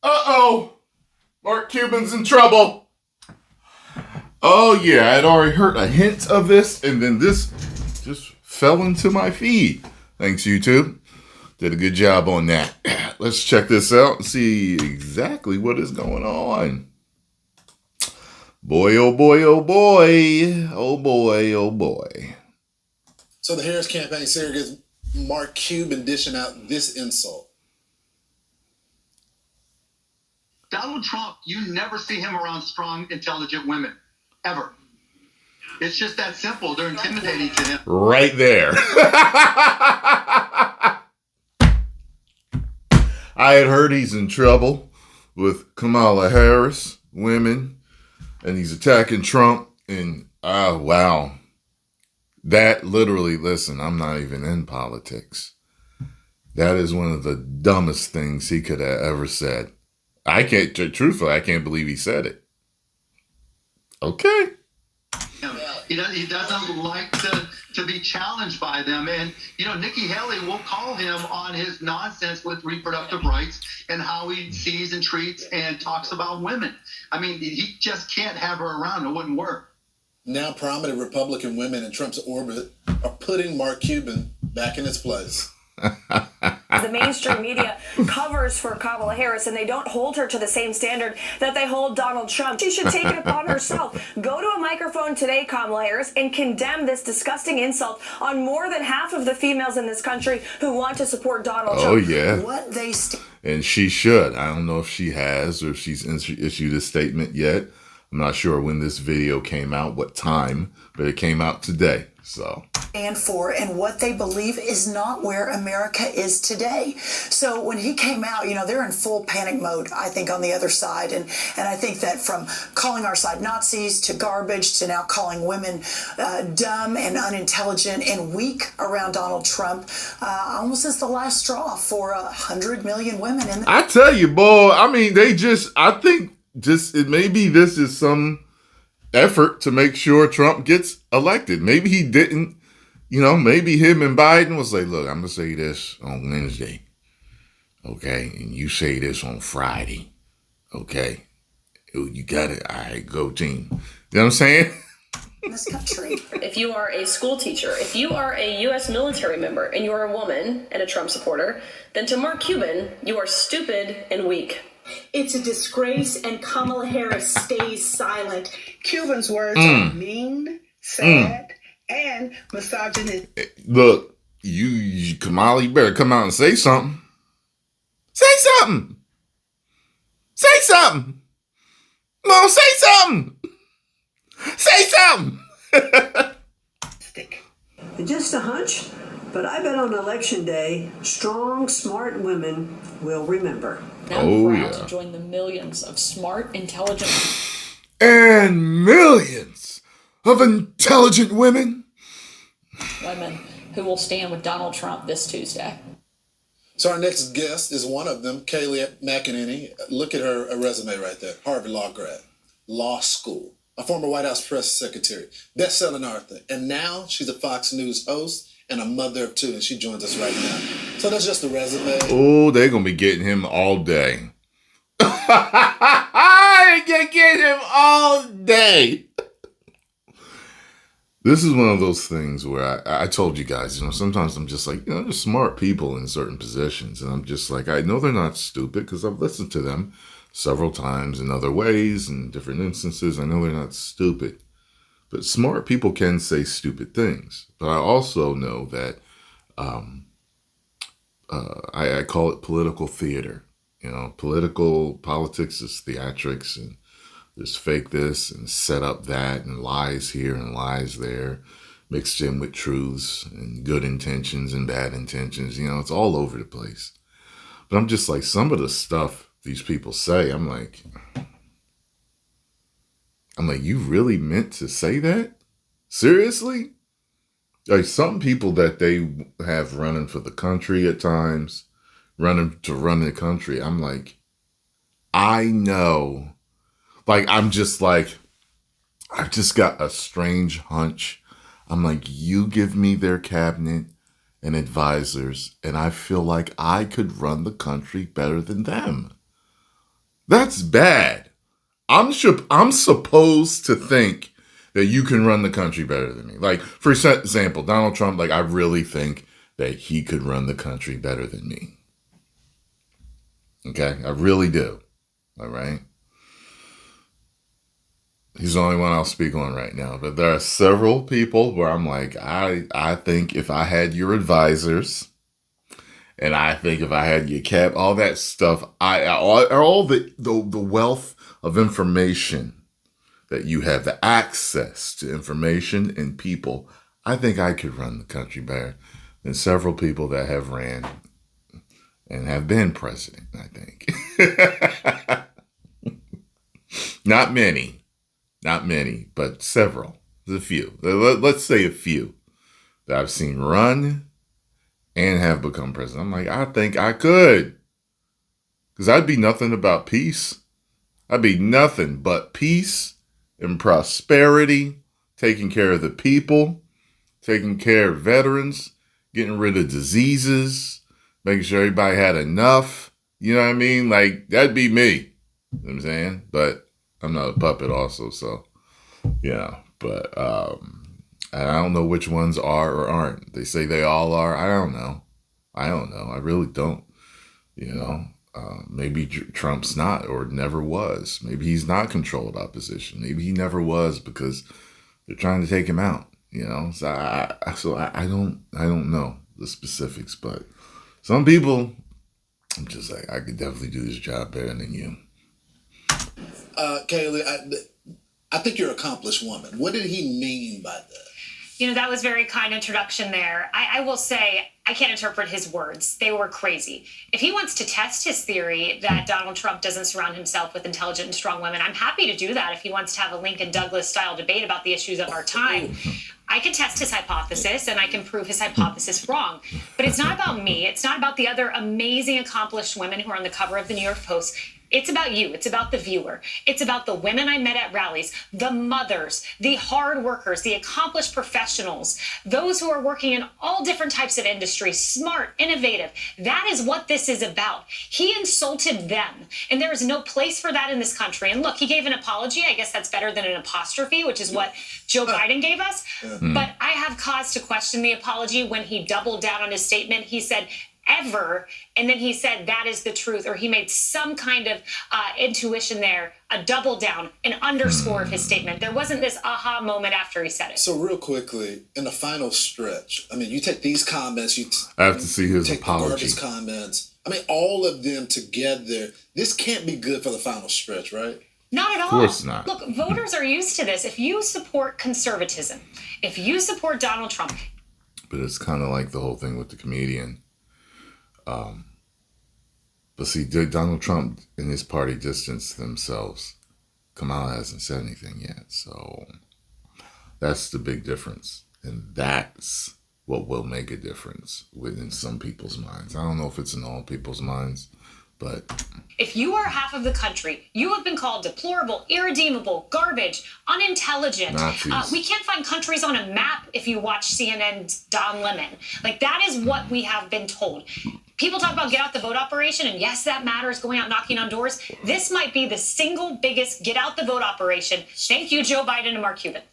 Uh-oh! Mark Cuban's in trouble. Oh, yeah, I'd already heard a hint of this, and then this just fell into my feed. Thanks, YouTube. Did a good job on that. Let's check this out and see exactly what is going on. Boy, oh boy, oh boy. Oh boy, oh boy. So the Harris campaign surrogate Mark Cuban dishing out this insult. Donald Trump, you never see him around strong, intelligent women. Ever. It's just that simple. They're intimidating to him. Right there. I had heard he's in trouble with Kamala Harris, women, and he's attacking Trump. And, wow. That literally, listen, I'm not even in politics. That is one of the dumbest things he could have ever said. Truthfully, I can't believe he said it. Okay. He doesn't like to be challenged by them. And, Nikki Haley will call him on his nonsense with reproductive rights and how he sees and treats and talks about women. I mean, he just can't have her around. It wouldn't work. Now prominent Republican women in Trump's orbit are putting Mark Cuban back in his place. The mainstream media covers for Kamala Harris, and they don't hold her to the same standard that they hold Donald Trump. She should take it upon herself. Go to a microphone today, Kamala Harris, and condemn this disgusting insult on more than half of the females in this country who want to support Donald Trump. Oh, yeah. What they and she should. I don't know if she has or if she's issued a statement yet. I'm not sure when this video came out, what time, but it came out today. So stand for and what they believe is not where America is today. So when he came out, they're in full panic mode, I think, on the other side. And I think that from calling our side Nazis to garbage to now calling women dumb and unintelligent and weak around Donald Trump almost is the last straw for 100 million women. I tell you, boy, I mean, maybe this is some effort to make sure Trump gets elected. Maybe he didn't, maybe him and Biden was like, look, I'm going to say this on Wednesday, okay? And you say this on Friday, okay? You got it. All right, go team. You know what I'm saying? In this country. If you are a school teacher, if you are a U.S. military member, and you're a woman and a Trump supporter, then to Mark Cuban, you are stupid and weak. It's a disgrace, and Kamala Harris stays silent. Cuban's words are mean, sad, and misogynistic. Look, you Kamala, you better come out and say something. Say something. Say something. Come on, say something. Say something. Just a hunch, but I bet on election day, strong, smart women will remember. I'm proud to join the millions of smart, intelligent and millions of intelligent women who will stand with Donald Trump this Tuesday. So our next guest is one of them, Kayleigh McEnany. Look at her resume right there. Harvard Law grad, law school, a former White House press secretary, best-selling author, and now she's a Fox News host and a mother of two, and she joins us right now. So that's just the resume. Oh, they're going to be getting him all day. They're going to get him all day. This is one of those things where I told you guys, sometimes I'm just like, there's smart people in certain positions. And I'm just like, I know they're not stupid because I've listened to them several times in other ways and different instances. I know they're not stupid. But smart people can say stupid things. But I also know that I call it political theater. Politics is theatrics, and there's fake this and set up that and lies here and lies there, mixed in with truths and good intentions and bad intentions. It's all over the place. But I'm just like, some of the stuff these people say, I'm like, you really meant to say that? Seriously? Like, some people that they have running for the country at times, running to run the country, I'm like, I know. Like, I've just got a strange hunch. I'm like, you give me their cabinet and advisors, and I feel like I could run the country better than them. That's bad. I'm supposed to think that you can run the country better than me. Like, for example, Donald Trump, like, I really think that he could run the country better than me. Okay? I really do. All right? He's the only one I'll speak on right now. But there are several people where I'm like, I think if I had your advisors, and I think if I had your cap, all that stuff, all the wealth of information that you have, the access to information and people, I think I could run the country better than several people that have ran and have been president, I think. Not many, but several. There's a few. Let's say a few that I've seen run and have become president. I'm like, I think I could. Because I'd be nothing about peace. I'd be nothing but peace and prosperity, taking care of the people, taking care of veterans, getting rid of diseases, making sure everybody had enough. You know what I mean? Like, that'd be me. You know what I'm saying? But I'm not a puppet also, so, yeah. But I don't know which ones are or aren't. They say they all are. I don't know. I really don't. You know, maybe Trump's not or never was. Maybe he's not controlled opposition. Maybe he never was because they're trying to take him out. You know, so I don't know the specifics, but some people, I'm just like, I could definitely do this job better than you. Kaylee, I think you're an accomplished woman. What did he mean by that? You know, that was very kind introduction there. I will say, I can't interpret his words. They were crazy. If he wants to test his theory that Donald Trump doesn't surround himself with intelligent and strong women, I'm happy to do that if he wants to have a Lincoln Douglas style debate about the issues of our time. I can test his hypothesis and I can prove his hypothesis wrong. But it's not about me. It's not about the other amazing, accomplished women who are on the cover of the New York Post. It's about you. It's about the viewer. It's about the women I met at rallies, the mothers, the hard workers, the accomplished professionals, those who are working in all different types of industries, smart, innovative. That is what this is about. He insulted them, and there is no place for that in this country. And look, he gave an apology. I guess that's better than an apostrophe, which is what Joe Biden gave us. But I have cause to question the apology when he doubled down on his statement. He said, ever, and then he said that is the truth, or he made some kind of intuition there, a double down, an underscore of his statement. There wasn't this aha moment after he said it. So real quickly, in the final stretch, I mean, you take these comments, I have to see his apology. The comments. I mean, all of them together. This can't be good for the final stretch, right? Not at all. Of course not. Look, voters are used to this. If you support conservatism, if you support Donald Trump. But it's kind of like the whole thing with the comedian. But see, Donald Trump and his party distanced themselves. Kamala hasn't said anything yet. So that's the big difference. And that's what will make a difference within some people's minds. I don't know if it's in all people's minds, but... If you are half of the country, you have been called deplorable, irredeemable, garbage, unintelligent. We can't find countries on a map if you watch CNN's Don Lemon. Like, that is what we have been told. People talk about get out the vote operation, and yes, that matters, going out knocking on doors. This might be the single biggest get out the vote operation. Thank you, Joe Biden and Mark Cuban.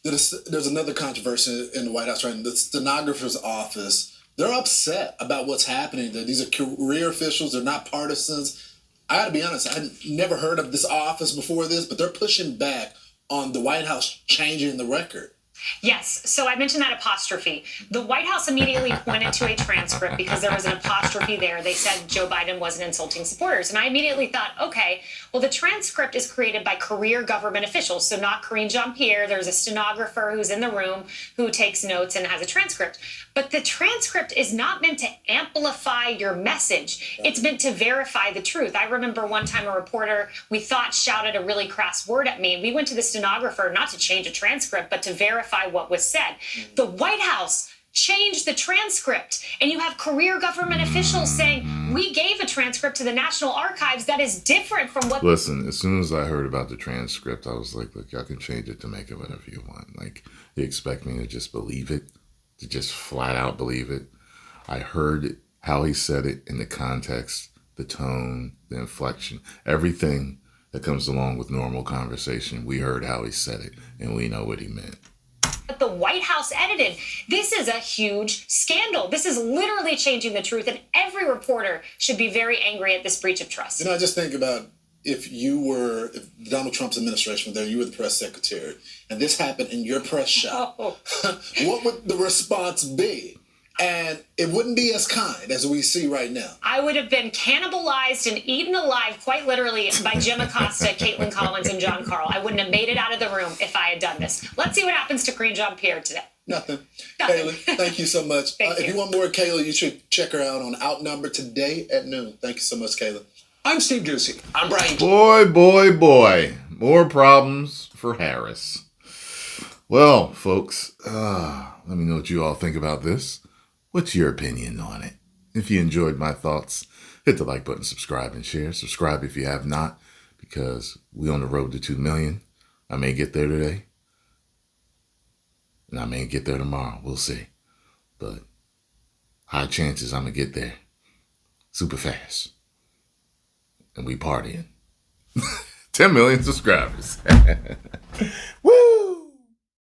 There's another controversy in the White House right now. The stenographer's office, they're upset about what's happening. These are career officials. They're not partisans. I got to be honest, I had never heard of this office before this, but they're pushing back on the White House changing the record. Yes. So I mentioned that apostrophe. The White House immediately pointed to a transcript because there was an apostrophe there. They said Joe Biden wasn't insulting supporters. And I immediately thought, okay, well, the transcript is created by career government officials. So not Karine Jean-Pierre. There's a stenographer who's in the room who takes notes and has a transcript. But the transcript is not meant to amplify your message. It's meant to verify the truth. I remember one time a reporter we thought shouted a really crass word at me. We went to the stenographer not to change a transcript, but to verify what was said. The White House changed the transcript, and you have career government officials saying we gave a transcript to the National Archives that is different from what... Listen, as soon as I heard about the transcript, I was like, look, y'all can change it to make it whatever you want. Like, you expect me to just believe it, to just flat out believe it. I heard how he said it in the context the tone, the inflection, everything that comes along with normal conversation. We heard how he said it, and we know what he meant. But the White House edited. This is a huge scandal. This is literally changing the truth, and every reporter should be very angry at this breach of trust. You know, I just think about if Donald Trump's administration were there, you were the press secretary, and this happened in your press shop, what would the response be? And it wouldn't be as kind as we see right now. I would have been cannibalized and eaten alive, quite literally, by Jim Acosta, Caitlin Collins, and John Carl. I wouldn't have made it out of the room if I had done this. Let's see what happens to Green Jean-Pierre today. Nothing. Kayla, thank you so much. Thank you. If you want more of Kayla, you should check her out on Outnumbered today at noon. Thank you so much, Kayla. I'm Steve Ducey. I'm Brian. Boy. More problems for Harris. Well, folks, let me know what you all think about this. What's your opinion on it? If you enjoyed my thoughts, hit the like button, subscribe, and share. Subscribe if you have not, because we're on the road to 2 million. I may get there today, and I may get there tomorrow. We'll see. But high chances I'm going to get there super fast. And we partying. 10 million subscribers. Woo!